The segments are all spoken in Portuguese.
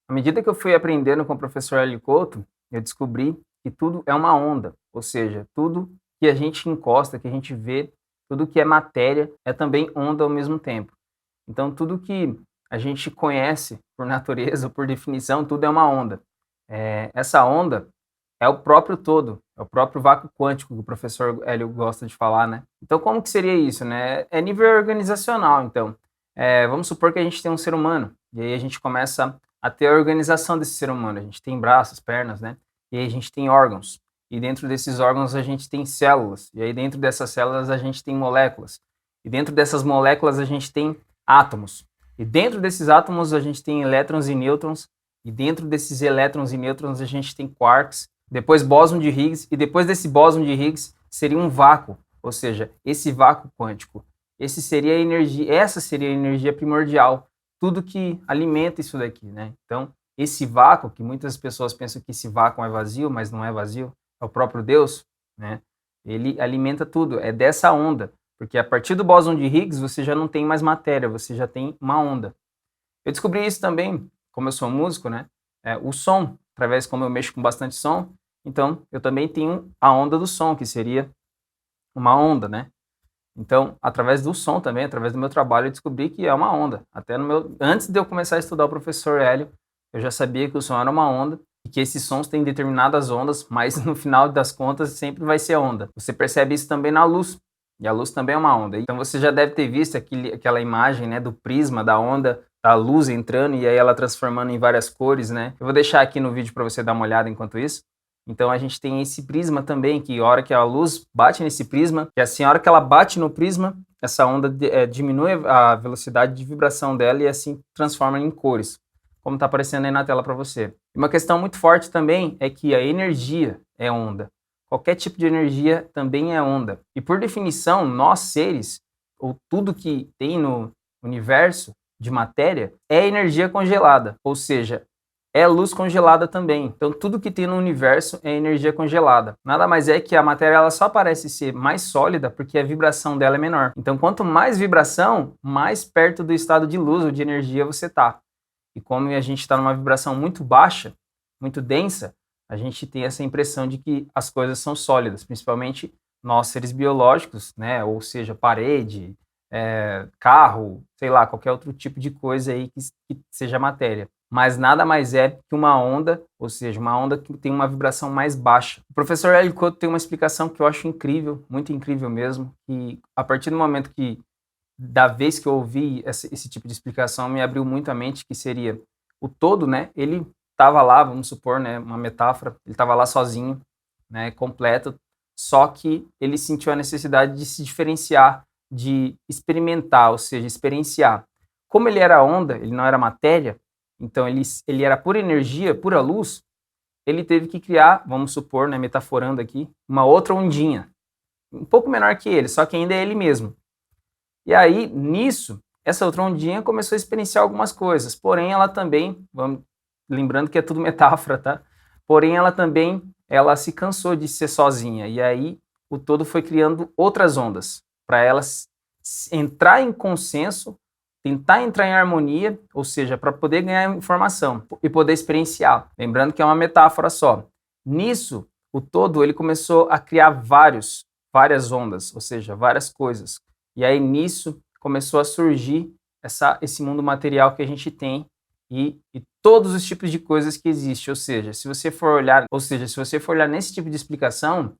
À medida que eu fui aprendendo com o professor Hélio Couto, eu descobri que tudo é uma onda, ou seja, tudo que a gente encosta, que a gente vê, tudo que é matéria é também onda ao mesmo tempo. Então, tudo que a gente conhece por natureza, ou por definição, tudo é uma onda. Essa onda é o próprio todo, é o próprio vácuo quântico que o professor Hélio gosta de falar, né? Então, como que seria isso, né? É nível organizacional, então. Vamos supor que a gente tem um ser humano, e aí a gente começa a ter a organização desse ser humano. A gente tem braços, pernas, né? E aí a gente tem órgãos. E dentro desses órgãos a gente tem células. E aí dentro dessas células a gente tem moléculas. E dentro dessas moléculas a gente tem átomos. E dentro desses átomos a gente tem elétrons e nêutrons. E dentro desses elétrons e nêutrons a gente tem quarks, depois bóson de Higgs, e depois desse bóson de Higgs seria um vácuo, ou seja, esse vácuo quântico. Essa seria a energia primordial, tudo que alimenta isso daqui, né? Então, esse vácuo, que muitas pessoas pensam que esse vácuo é vazio, mas não é vazio, é o próprio Deus, né? Ele alimenta tudo, é dessa onda, porque a partir do bóson de Higgs você já não tem mais matéria, você já tem uma onda. Eu descobri isso também, como eu sou músico, né? O som, através como eu mexo com bastante som, então eu também tenho a onda do som, que seria uma onda, né? Então, através do som também, através do meu trabalho, eu descobri que é uma onda. Antes de eu começar a estudar o professor Hélio, eu já sabia que o som era uma onda e que esses sons têm determinadas ondas, mas no final das contas sempre vai ser onda. Você percebe isso também na luz, e a luz também é uma onda. Então você já deve ter visto aquela imagem, né, do prisma da onda, da luz entrando e aí ela transformando em várias cores, né? Eu vou deixar aqui no vídeo para você dar uma olhada enquanto isso. Então a gente tem esse prisma também, que a hora que a luz bate nesse prisma, que assim, a hora que ela bate no prisma, essa onda diminui a velocidade de vibração dela e assim transforma em cores, como está aparecendo aí na tela para você. Uma questão muito forte também é que a energia é onda. Qualquer tipo de energia também é onda. E por definição, nós seres, ou tudo que tem no universo de matéria, é energia congelada, ou seja, é luz congelada também. Então, tudo que tem no universo é energia congelada. Nada mais é que a matéria ela só parece ser mais sólida porque a vibração dela é menor. Então, quanto mais vibração, mais perto do estado de luz ou de energia você está. E como a gente está numa vibração muito baixa, muito densa, a gente tem essa impressão de que as coisas são sólidas, principalmente nós seres biológicos, né? Ou seja, parede, carro, sei lá, qualquer outro tipo de coisa aí que seja matéria. Mas nada mais é que uma onda, ou seja, uma onda que tem uma vibração mais baixa. O professor Hélio Couto tem uma explicação que eu acho incrível, muito incrível mesmo, que a partir do momento da vez que eu ouvi esse tipo de explicação, me abriu muito a mente, que seria o todo, né? Ele estava lá, vamos supor, né? Uma metáfora, ele estava lá sozinho, né? Completo, só que ele sentiu a necessidade de se diferenciar, de experimentar, ou seja, experienciar. Como ele era onda, ele não era matéria, então ele era pura energia, pura luz, ele teve que criar, vamos supor, né, metaforando aqui, uma outra ondinha, um pouco menor que ele, só que ainda é ele mesmo. E aí, nisso, essa outra ondinha começou a experienciar algumas coisas, porém ela também, lembrando que é tudo metáfora, tá? Porém ela se cansou de ser sozinha, e aí o todo foi criando outras ondas, para elas entrar em consenso, tentar entrar em harmonia, ou seja, para poder ganhar informação e poder experienciar. Lembrando que é uma metáfora só. Nisso, o todo ele começou a criar várias ondas, ou seja, várias coisas. E aí nisso começou a surgir esse mundo material que a gente tem e todos os tipos de coisas que existem. Se você for olhar nesse tipo de explicação,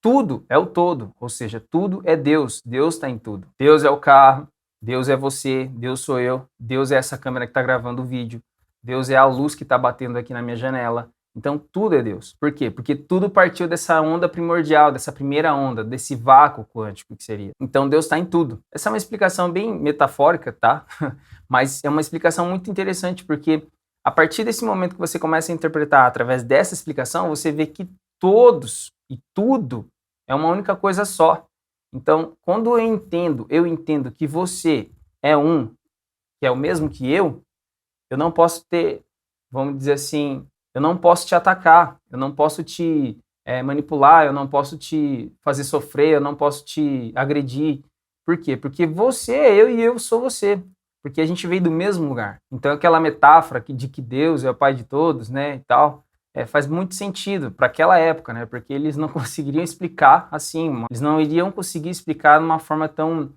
tudo é o todo, ou seja, tudo é Deus. Deus está em tudo. Deus é o carro, Deus é você, Deus sou eu, Deus é essa câmera que está gravando o vídeo, Deus é a luz que está batendo aqui na minha janela. Então tudo é Deus. Por quê? Porque tudo partiu dessa onda primordial, dessa primeira onda, desse vácuo quântico que seria. Então Deus está em tudo. Essa é uma explicação bem metafórica, tá? Mas é uma explicação muito interessante porque a partir desse momento que você começa a interpretar através dessa explicação, você vê que todos e tudo é uma única coisa só. Então, quando eu entendo que você é um, que é o mesmo que eu não posso ter, vamos dizer assim, eu não posso te atacar, eu não posso te manipular, eu não posso te fazer sofrer, eu não posso te agredir. Por quê? Porque você é eu e eu sou você. porque a gente veio do mesmo lugar. Então aquela metáfora de que Deus é o Pai de todos, né, e tal, faz muito sentido para aquela época, né, porque eles não conseguiriam explicar assim, eles não iriam conseguir explicar de uma forma tão,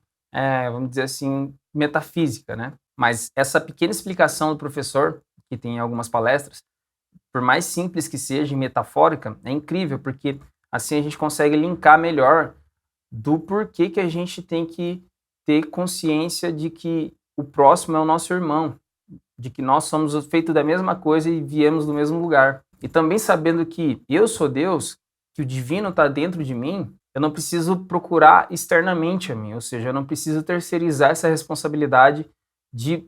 vamos dizer assim, metafísica, né. Mas essa pequena explicação do professor, que tem em algumas palestras, por mais simples que seja e metafórica, é incrível, porque assim a gente consegue linkar melhor do porquê que a gente tem que ter consciência de que o próximo é o nosso irmão, de que nós somos feitos da mesma coisa e viemos do mesmo lugar. E também sabendo que eu sou Deus, que o divino está dentro de mim, eu não preciso procurar externamente a mim, ou seja, eu não preciso terceirizar essa responsabilidade de,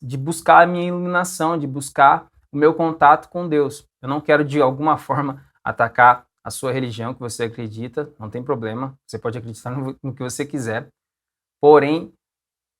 de buscar a minha iluminação, de buscar o meu contato com Deus. Eu não quero de alguma forma atacar a sua religião que você acredita, não tem problema, você pode acreditar no que você quiser. Porém,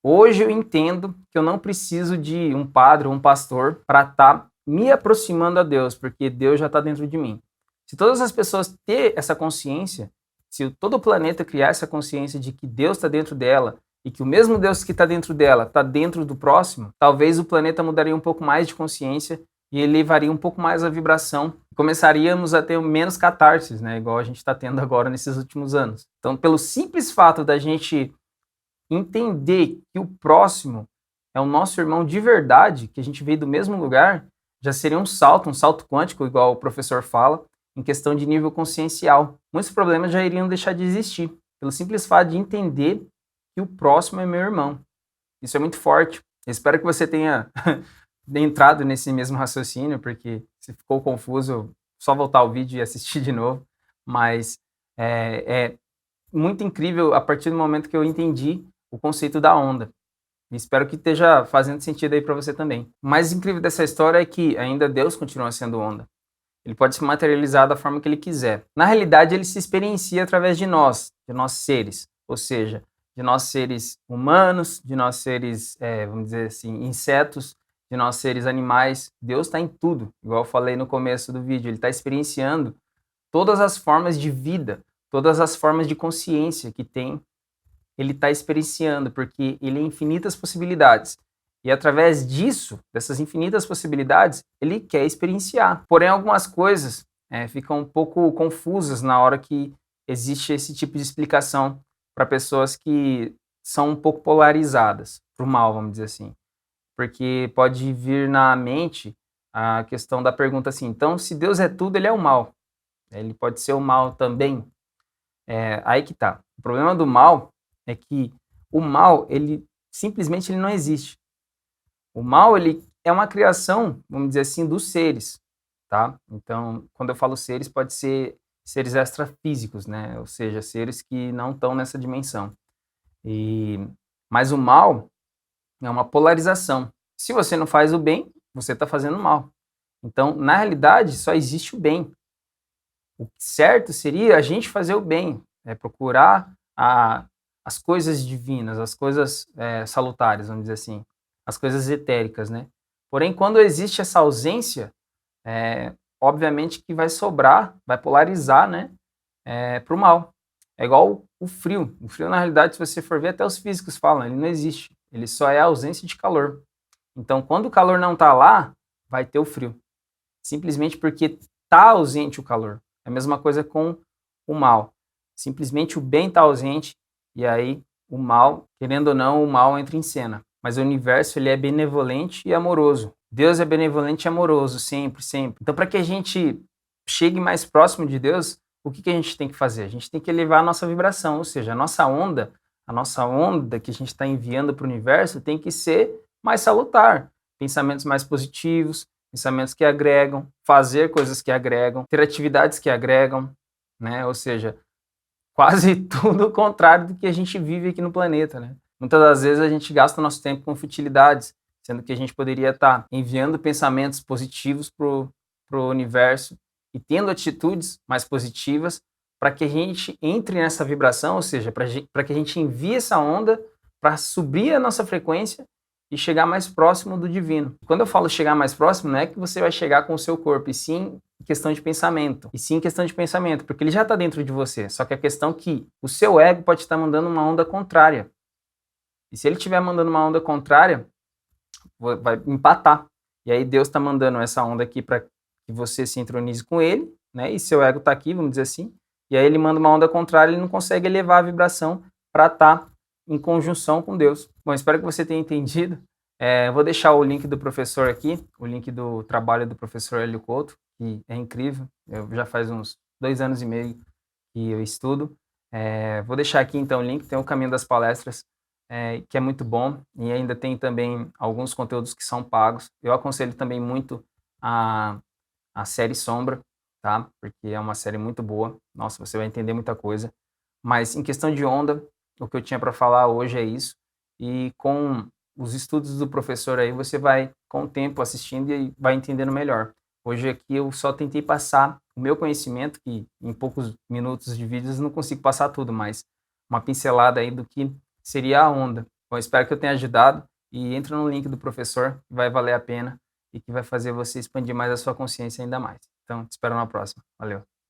hoje eu entendo que eu não preciso de um padre ou um pastor para estar me aproximando a Deus, porque Deus já está dentro de mim. Se todas as pessoas ter essa consciência, se todo o planeta criar essa consciência de que Deus está dentro dela e que o mesmo Deus que está dentro dela está dentro do próximo, talvez o planeta mudaria um pouco mais de consciência e elevaria um pouco mais a vibração. Começaríamos a ter menos catarses, né? Igual a gente está tendo agora nesses últimos anos. Então, pelo simples fato da gente entender que o próximo é o nosso irmão de verdade, que a gente veio do mesmo lugar, já seria um salto quântico, igual o professor fala, em questão de nível consciencial. Muitos problemas já iriam deixar de existir, pelo simples fato de entender que o próximo é meu irmão. Isso é muito forte. Eu espero que você tenha entrado nesse mesmo raciocínio, porque se ficou confuso, só voltar ao vídeo e assistir de novo. Mas é muito incrível a partir do momento que eu entendi o conceito da onda. E espero que esteja fazendo sentido aí para você também. O mais incrível dessa história é que ainda Deus continua sendo onda. Ele pode se materializar da forma que ele quiser. Na realidade, ele se experiencia através de nós seres. Ou seja, de nós seres humanos, de nós seres, vamos dizer assim, insetos, de nós seres animais. Deus está em tudo. Igual eu falei no começo do vídeo, ele está experienciando todas as formas de vida, todas as formas de consciência que tem, ele está experienciando, porque ele é infinitas possibilidades. E através disso, dessas infinitas possibilidades, ele quer experienciar. Porém, algumas coisas ficam um pouco confusas na hora que existe esse tipo de explicação para pessoas que são um pouco polarizadas para o mal, vamos dizer assim. Porque pode vir na mente a questão da pergunta assim, então, se Deus é tudo, ele é o mal. Ele pode ser o mal também? Aí que tá. O problema do mal é que o mal, ele simplesmente ele não existe. O mal, ele é uma criação, vamos dizer assim, dos seres, tá? Então, quando eu falo seres, pode ser seres extrafísicos, né? Ou seja, seres que não estão nessa dimensão. Mas o mal é uma polarização. Se você não faz o bem, você está fazendo o mal. Então, na realidade, só existe o bem. O certo seria a gente fazer o bem, procurar as coisas divinas, as coisas salutares, vamos dizer assim, as coisas etéricas, né? Porém, quando existe essa ausência, obviamente que vai sobrar, vai polarizar, né, para o mal. É igual o frio. O frio, na realidade, se você for ver, até os físicos falam, ele não existe. Ele só é a ausência de calor. Então, quando o calor não está lá, vai ter o frio. Simplesmente porque está ausente o calor. É a mesma coisa com o mal. Simplesmente o bem está ausente e aí o mal, querendo ou não, o mal entra em cena. Mas o universo, ele é benevolente e amoroso. Deus é benevolente e amoroso, sempre, sempre. Então, para que a gente chegue mais próximo de Deus, o que a gente tem que fazer? A gente tem que elevar a nossa vibração, ou seja, a nossa onda que a gente está enviando para o universo tem que ser mais salutar. Pensamentos mais positivos, pensamentos que agregam, fazer coisas que agregam, ter atividades que agregam, né? Ou seja, quase tudo o contrário do que a gente vive aqui no planeta, né? Muitas das vezes a gente gasta nosso tempo com futilidades, sendo que a gente poderia estar enviando pensamentos positivos para o universo e tendo atitudes mais positivas para que a gente entre nessa vibração, ou seja, para que a gente envie essa onda para subir a nossa frequência e chegar mais próximo do divino. Quando eu falo chegar mais próximo, não é que você vai chegar com o seu corpo, e sim questão de pensamento. E sim questão de pensamento, porque ele já está dentro de você. Só que a questão é que o seu ego pode estar mandando uma onda contrária. E se ele estiver mandando uma onda contrária, vai empatar. E aí Deus está mandando essa onda aqui para que você se entronize com ele, né? E seu ego está aqui, vamos dizer assim. E aí ele manda uma onda contrária, ele não consegue elevar a vibração para estar em conjunção com Deus. Bom, espero que você tenha entendido. Vou deixar o link do professor aqui, o link do trabalho do professor Hélio Couto, que é incrível. Eu já faz uns 2 anos e meio que eu estudo. Vou deixar aqui então o link, tem o Caminho das Palestras, que é muito bom, e ainda tem também alguns conteúdos que são pagos. Eu aconselho também muito a série Sombra, tá? Porque é uma série muito boa. Nossa, você vai entender muita coisa. Mas em questão de onda, o que eu tinha para falar hoje é isso. E com os estudos do professor aí, você vai, com o tempo, assistindo e vai entendendo melhor. Hoje aqui eu só tentei passar o meu conhecimento, que em poucos minutos de vídeos eu não consigo passar tudo, mas uma pincelada aí do que seria a onda. Bom, espero que eu tenha ajudado e entra no link do professor, que vai valer a pena e que vai fazer você expandir mais a sua consciência ainda mais. Então, te espero na próxima. Valeu!